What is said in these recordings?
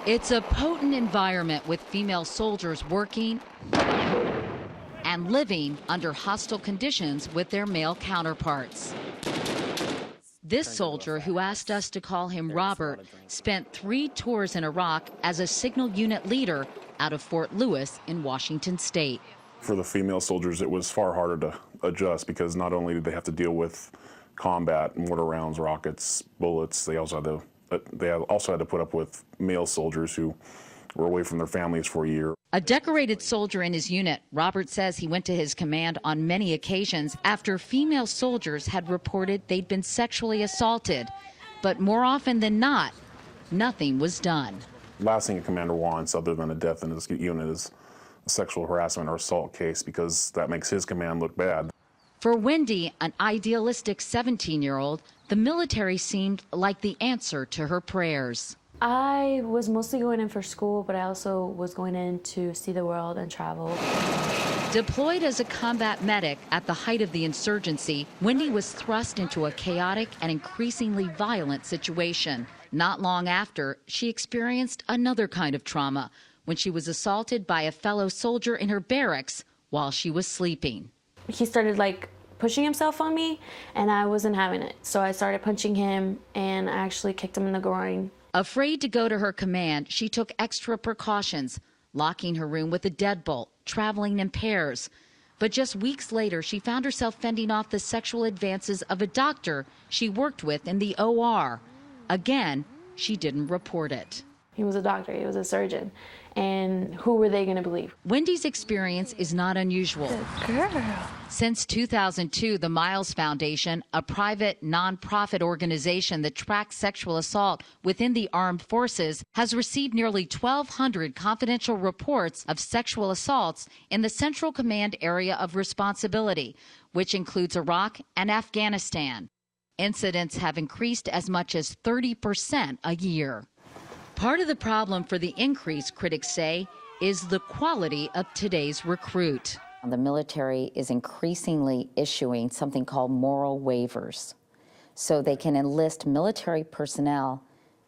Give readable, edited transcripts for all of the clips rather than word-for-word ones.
It's a potent environment with female soldiers working and living under hostile conditions with their male counterparts. This soldier, who asked us to call him Robert, spent 3 tours in Iraq as a signal unit leader out of Fort Lewis in Washington State. For the female soldiers, it was far harder to adjust because not only did they have to deal with combat, mortar rounds, rockets, bullets, they also had to put up with male soldiers who were away from their families for a year. A decorated soldier in his unit, Robert says he went to his command on many occasions after female soldiers had reported they'd been sexually assaulted. But more often than not, nothing was done. Last thing a commander wants, other than a death in his unit, is a sexual harassment or assault case, because that makes his command look bad. For Wendy, an idealistic 17-year-old, the military seemed like the answer to her prayers. I was mostly going in for school, but I also was going in to see the world and travel. Deployed as a combat medic at the height of the insurgency, Wendy was thrust into a chaotic and increasingly violent situation. Not long after, she experienced another kind of trauma when she was assaulted by a fellow soldier in her barracks while she was sleeping. He started pushing himself on me, and I wasn't having it. So I started punching him, and I actually kicked him in the groin. Afraid to go to her command, she took extra precautions, locking her room with a deadbolt, traveling in pairs. But just weeks later, she found herself fending off the sexual advances of a doctor she worked with in the OR. Again, she didn't report it. He was a doctor, he was a surgeon, and who were they going to believe? Wendy's experience is not unusual. Good girl. Since 2002, the Miles Foundation, a private nonprofit organization that tracks sexual assault within the armed forces, has received nearly 1,200 confidential reports of sexual assaults in the Central Command area of responsibility, which includes Iraq and Afghanistan. Incidents have increased as much as 30% a year. Part of the problem for the increase, critics say, is the quality of today's recruit. The military is increasingly issuing something called moral waivers, so they can enlist military personnel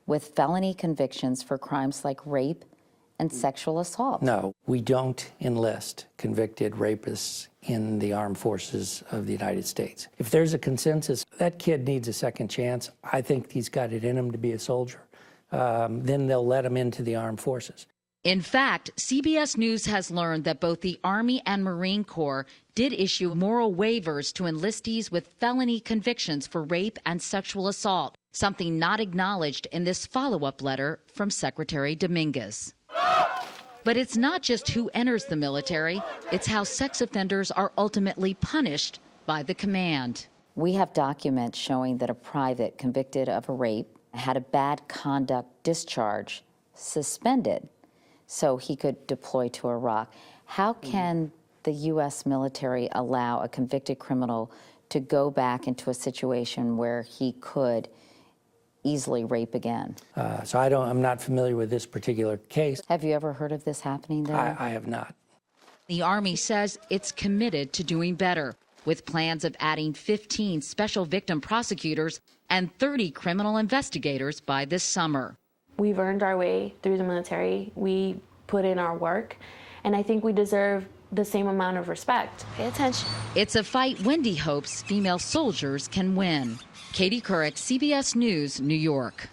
with felony convictions for crimes like rape and sexual assault. No, we don't enlist convicted rapists in the armed forces of the United States. If there's a consensus, that kid needs a second chance. I think he's got it in him to be a soldier. Then they'll let him into the armed forces. In fact, CBS News has learned that both the Army and Marine Corps did issue moral waivers to enlistees with felony convictions for rape and sexual assault, something not acknowledged in this follow-up letter from Secretary Dominguez. But it's not just who enters the military, it's how sex offenders are ultimately punished by the command. We have documents showing that a private convicted of a rape had a bad conduct discharge suspended so he could deploy to Iraq. How can the U.S. military allow a convicted criminal to go back into a situation where he could easily rape again? So I'm not familiar with this particular case. Have you ever heard of this happening there? I have not. The Army says it's committed to doing better, with plans of adding 15 special victim prosecutors and 30 criminal investigators by this summer. We've earned our way through the military. We put in our work, and I think we deserve the same amount of respect. Pay attention. It's a fight Wendy hopes female soldiers can win. Katie Couric, CBS News, New York.